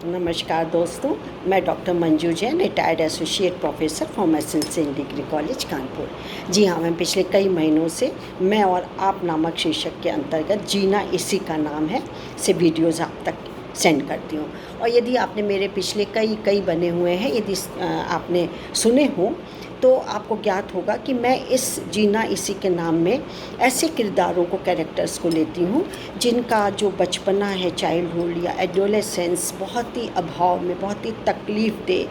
नमस्कार दोस्तों, मैं doctor Manju Jain, retired associate professor pharmacy saint degree college Kanpur. जी हाँ, मैं पिछले कई महीनों से मैं और आप नामक शीर्षक के अंतर्गत जीना इसी का नाम है से वीडियोज़ आप तक सेंड करती हूँ। और यदि आपने मेरे पिछले कई बने हुए हैं, यदि आपने सुने हों तो आपको ज्ञात होगा कि मैं इस जीना इसी के नाम में ऐसे किरदारों को, कैरेक्टर्स को लेती हूँ जिनका जो बचपना है, चाइल्डहुड या एडोलेसेंस बहुत ही अभाव में, बहुत ही तकलीफ़ दे,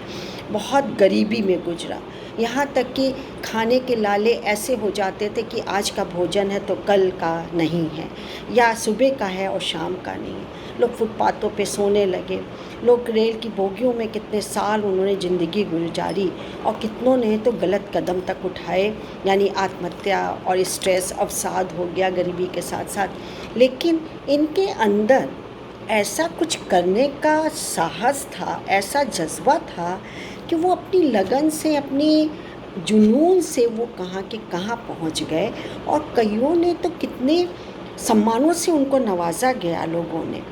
बहुत गरीबी में गुजरा। यहाँ तक कि खाने के लाले ऐसे हो जाते थे कि आज का भोजन है तो कल का नहीं है, या सुबह का है और शाम का नहीं है। लोग फुटपाथों पे सोने लगे, लोग रेल की बोगियों में कितने साल उन्होंने ज़िंदगी गुजारी और कितनों ने तो गलत कदम तक उठाए, यानी आत्महत्या और स्ट्रेस, अवसाद हो गया गरीबी के साथ साथ। लेकिन इनके अंदर ऐसा कुछ करने का साहस था, ऐसा जज्बा था कि वो अपनी लगन से, अपनी जुनून से वो कहाँ के कहाँ पहुँच गए। और कईयों ने तो कितने सम्मानों से उनको नवाजा गया लोगों ने,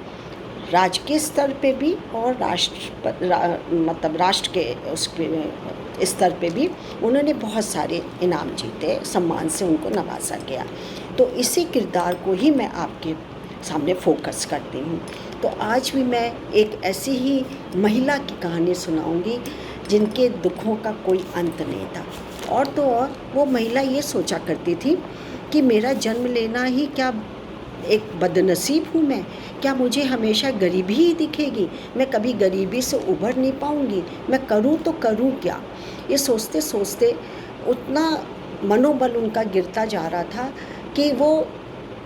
राजकीय स्तर पे भी और राष्ट्र के उसके स्तर पे भी उन्होंने बहुत सारे इनाम जीते, सम्मान से उनको नवाजा गया। तो इसी किरदार को ही मैं आपके सामने फोकस करती हूँ। तो आज भी मैं एक ऐसी ही महिला की कहानी सुनाऊंगी जिनके दुखों का कोई अंत नहीं था। और तो और वो महिला ये सोचा करती थी कि मेरा जन्म लेना ही क्या एक बदनसीब हूँ मैं, क्या मुझे हमेशा गरीबी ही दिखेगी, मैं कभी गरीबी से उभर नहीं पाऊँगी, मैं करूँ तो करूँ क्या। ये सोचते सोचते उतना मनोबल उनका गिरता जा रहा था कि वो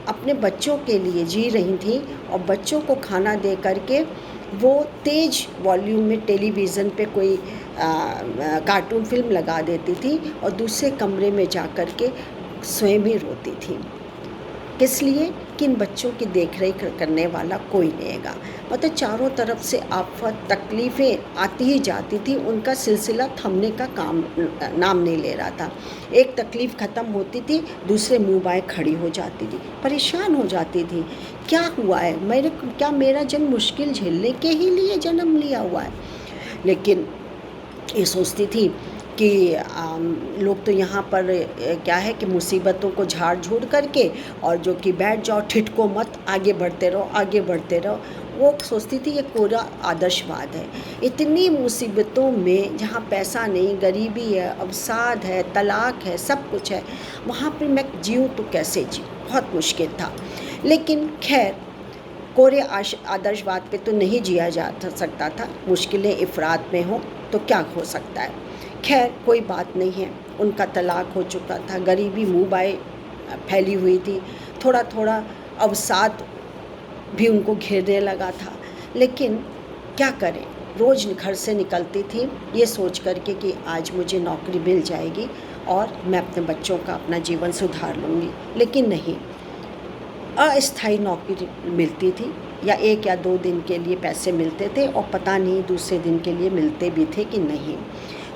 अपने बच्चों के लिए जी रही थी और बच्चों को खाना दे करके वो तेज़ वॉल्यूम में टेलीविज़न पे कोई कार्टून फिल्म लगा देती थी और दूसरे कमरे में जा कर के स्वयं ही रोती थी। किस लिए कि इन बच्चों की देख रेख करने वाला कोई नहीं है। मतलब चारों तरफ से आफत, तकलीफ़ें आती ही जाती थी, उनका सिलसिला थमने का नाम नहीं ले रहा था। एक तकलीफ़ ख़त्म होती थी, दूसरे मुँह बाएं खड़ी हो जाती थी, परेशान हो जाती थी। क्या हुआ है, क्या मेरा जन्म मुश्किल झेलने के ही लिए जन्म लिया हुआ है। लेकिन ये सोचती थी कि लोग तो यहाँ पर क्या है कि मुसीबतों को झाड़ झूड़ करके और जो कि बैठ जाओ, ठिठको मत, आगे बढ़ते रहो, आगे बढ़ते रहो। वो सोचती थी ये पूरा आदर्शवाद है। इतनी मुसीबतों में जहाँ पैसा नहीं, गरीबी है, अवसाद है, तलाक है, सब कुछ है, वहाँ पर मैं जीऊँ तो कैसे जीऊँ, बहुत मुश्किल था। लेकिन खैर, कोरे आदर्शवाद पे तो नहीं जिया जा सकता था, मुश्किलें इफ़रात में हो तो क्या हो सकता है। खैर कोई बात नहीं है, उनका तलाक हो चुका था, गरीबी मुँह बाएं फैली हुई थी, थोड़ा थोड़ा अवसाद भी उनको घेरने लगा था। लेकिन क्या करें, रोज़ घर से निकलती थी ये सोच करके कि आज मुझे नौकरी मिल जाएगी और मैं अपने बच्चों का, अपना जीवन सुधार लूँगी। लेकिन नहीं, अस्थायी नौकरी मिलती थी या 1 या 2 दिन के लिए पैसे मिलते थे और पता नहीं दूसरे दिन के लिए मिलते भी थे कि नहीं।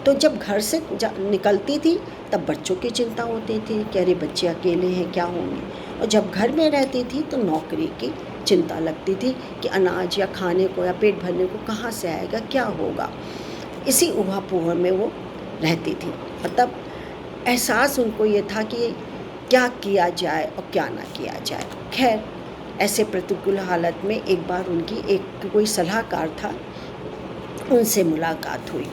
तो जब घर से निकलती थी तब बच्चों की चिंता होती थी कि अरे बच्चे अकेले हैं, क्या होंगे। और जब घर में रहती थी तो नौकरी की चिंता लगती थी कि अनाज या खाने को या पेट भरने को कहाँ से आएगा, क्या होगा। इसी ऊहा-पोह में वो रहती थी। मतलब एहसास उनको ये था कि क्या किया जाए और क्या ना किया जाए। खैर ऐसे प्रतिकूल हालत में एक बार उनकी एक कोई सलाहकार था, उनसे मुलाकात हुई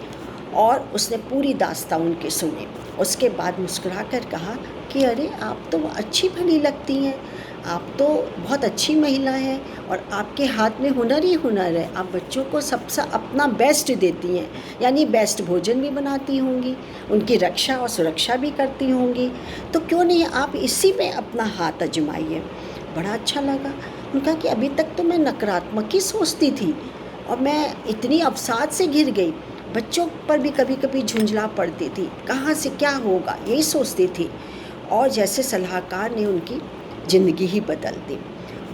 और उसने पूरी दास्तान उनकी सुनी। उसके बाद मुस्कुरा कर कहा कि अरे आप तो अच्छी भली लगती हैं, आप तो बहुत अच्छी महिला हैं और आपके हाथ में हुनर ही हुनर है, आप बच्चों को सबसे अपना बेस्ट देती हैं, यानी बेस्ट भोजन भी बनाती होंगी, उनकी रक्षा और सुरक्षा भी करती होंगी, तो क्यों नहीं आप इसी में अपना हाथ आजमाइए। बड़ा अच्छा लगा। उनका कि अभी तक तो मैं नकारात्मक ही सोचती थी और मैं इतनी अवसाद से घिर गई, बच्चों पर भी कभी कभी झुंझला पड़ती थी, कहाँ से क्या होगा यही सोचती थी। और जैसे सलाहकार ने उनकी ज़िंदगी ही बदल दी।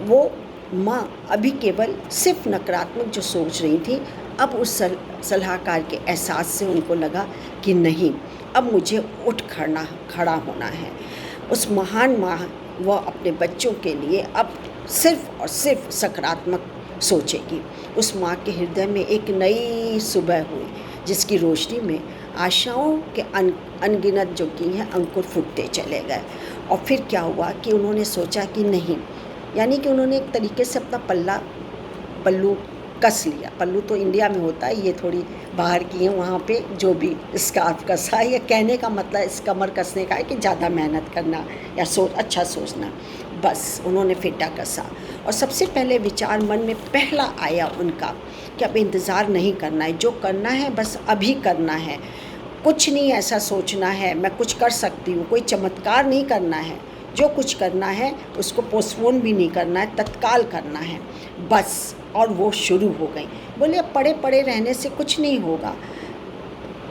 वो माँ अभी केवल सिर्फ नकारात्मक जो सोच रही थी, अब उस सलाहकार के एहसास से उनको लगा कि नहीं, अब मुझे उठ खड़ा होना है। उस महान माँ वह अपने बच्चों के लिए अब सिर्फ और सिर्फ सकारात्मक सोचेगी। उस माँ के हृदय में एक नई सुबह हुई, जिसकी रोशनी में आशाओं के अनगिनत जो की हैं अंकुर फूटते चले गए। और फिर क्या हुआ कि उन्होंने सोचा कि नहीं, यानी कि उन्होंने एक तरीके से अपना पल्लू कस लिया। पल्लू तो इंडिया में होता है, ये थोड़ी बाहर की है, वहाँ पे जो भी स्कार्फ कसा है, या कहने का मतलब इस कमर कसने का है कि ज़्यादा मेहनत करना या अच्छा सोचना। बस उन्होंने फेटा कसा और सबसे पहले विचार मन में पहला आया उनका कि अब इंतज़ार नहीं करना है, जो करना है बस अभी करना है, कुछ नहीं ऐसा सोचना है मैं कुछ कर सकती हूँ, कोई चमत्कार नहीं करना है, जो कुछ करना है उसको पोस्टपोन भी नहीं करना है, तत्काल करना है बस। और वो शुरू हो गई। बोले अब पड़े पड़े रहने से कुछ नहीं होगा।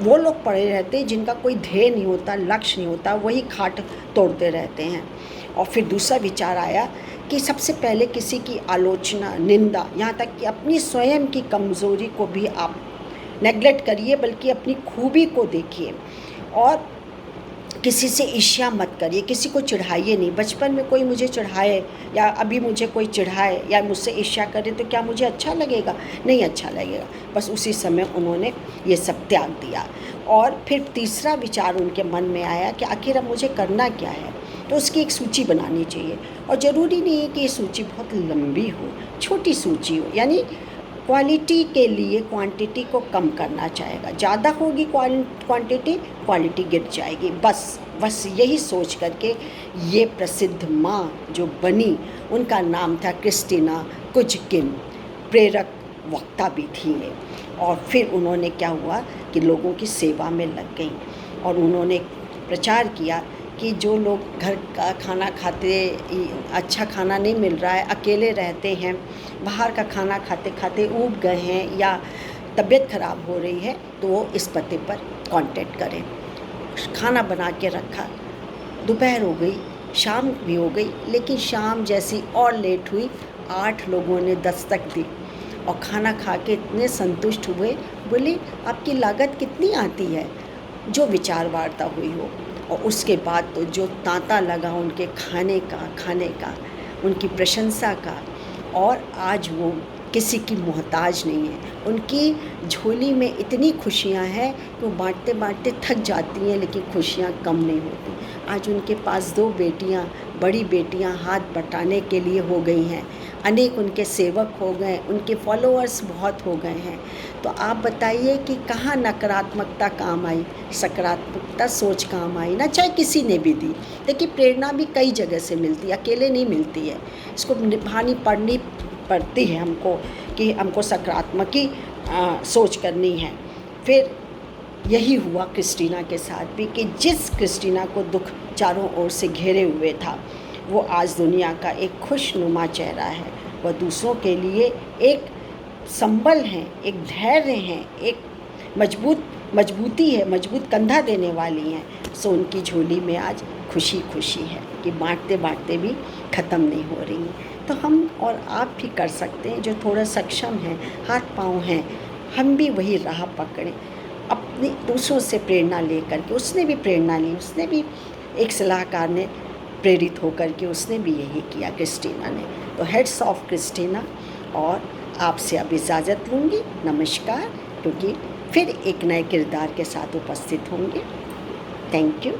वो लोग पड़े रहते जिनका कोई ध्येय नहीं होता, लक्ष्य नहीं होता, वही खाट तोड़ते रहते हैं। और फिर दूसरा विचार आया कि सबसे पहले किसी की आलोचना, निंदा, यहाँ तक कि अपनी स्वयं की कमज़ोरी को भी आप नेगलेक्ट करिए, बल्कि अपनी खूबी को देखिए और किसी से ईर्ष्या मत करिए, किसी को चिढ़ाइए नहीं। बचपन में कोई मुझे चिढ़ाए या अभी मुझे कोई चिढ़ाए या मुझसे ईर्ष्या करे तो क्या मुझे अच्छा लगेगा? नहीं अच्छा लगेगा। बस उसी समय उन्होंने ये सब त्याग दिया। और फिर तीसरा विचार उनके मन में आया कि आखिर अब मुझे करना क्या है, तो उसकी एक सूची बनानी चाहिए। और ज़रूरी नहीं है कि ये सूची बहुत लंबी हो, छोटी सूची हो, यानी क्वालिटी के लिए क्वांटिटी को कम करना चाहेगा। ज़्यादा होगी क्वांटिटी, क्वालिटी गिर जाएगी। बस यही सोच करके ये प्रसिद्ध माँ जो बनी, उनका नाम था क्रिस्टीना कुजकिन, प्रेरक वक्ता भी थी ये। और फिर उन्होंने क्या हुआ कि लोगों की सेवा में लग गई और उन्होंने प्रचार किया कि जो लोग घर का खाना खाते, अच्छा खाना नहीं मिल रहा है, अकेले रहते हैं, बाहर का खाना खाते खाते ऊब गए हैं या तबीयत ख़राब हो रही है, तो वो इस पते पर कांटेक्ट करें। खाना बना के रखा, दोपहर हो गई, शाम भी हो गई, लेकिन शाम जैसी और लेट हुई, 8 लोगों ने दस्तक दी और खाना खा के इतने संतुष्ट हुए। बोले आपकी लागत कितनी आती है? जो विचार वार्ता हुई हो। और उसके बाद तो जो तांता लगा उनके खाने का, उनकी प्रशंसा का। और आज वो किसी की मोहताज नहीं है। उनकी झोली में इतनी खुशियाँ हैं कि वो बांटते बांटते थक जाती हैं, लेकिन खुशियाँ कम नहीं होती। आज उनके पास 2 बेटियाँ, बड़ी बेटियाँ हाथ बटाने के लिए हो गई हैं, अनेक उनके सेवक हो गए, उनके फॉलोअर्स बहुत हो गए हैं। तो आप बताइए कि कहाँ नकारात्मकता काम आई, सकारात्मकता सोच काम आई ना, चाहे किसी ने भी दी। देखिए प्रेरणा भी कई जगह से मिलती है, अकेले नहीं मिलती है। इसको निभानी पड़ती है हमको कि हमको सकारात्मक ही सोच करनी है। फिर यही हुआ क्रिस्टीना के साथ भी कि जिस क्रिस्टीना को दुख चारों ओर से घेरे हुए था, वो आज दुनिया का एक खुशनुमा चेहरा है। वह दूसरों के लिए एक संबल हैं, एक धैर्य हैं, एक मजबूती है, मजबूत कंधा देने वाली हैं। सो उनकी झोली में आज खुशी खुशी है कि बांटते बांटते भी ख़त्म नहीं हो रही हैं। तो हम और आप भी कर सकते हैं, जो थोड़ा सक्षम हैं, हाथ पाँव हैं, हम भी वही राह पकड़ें, अपने दूसरों से प्रेरणा लेकर के। उसने भी प्रेरणा ली, उसने भी एक सलाहकार ने प्रेरित होकर के उसने भी यही किया, क्रिस्टीना ने। तो हेड्स ऑफ क्रिस्टीना। और आपसे अब इजाज़त लूँगी, नमस्कार, क्योंकि फिर एक नए किरदार के साथ उपस्थित होंगे। Thank you.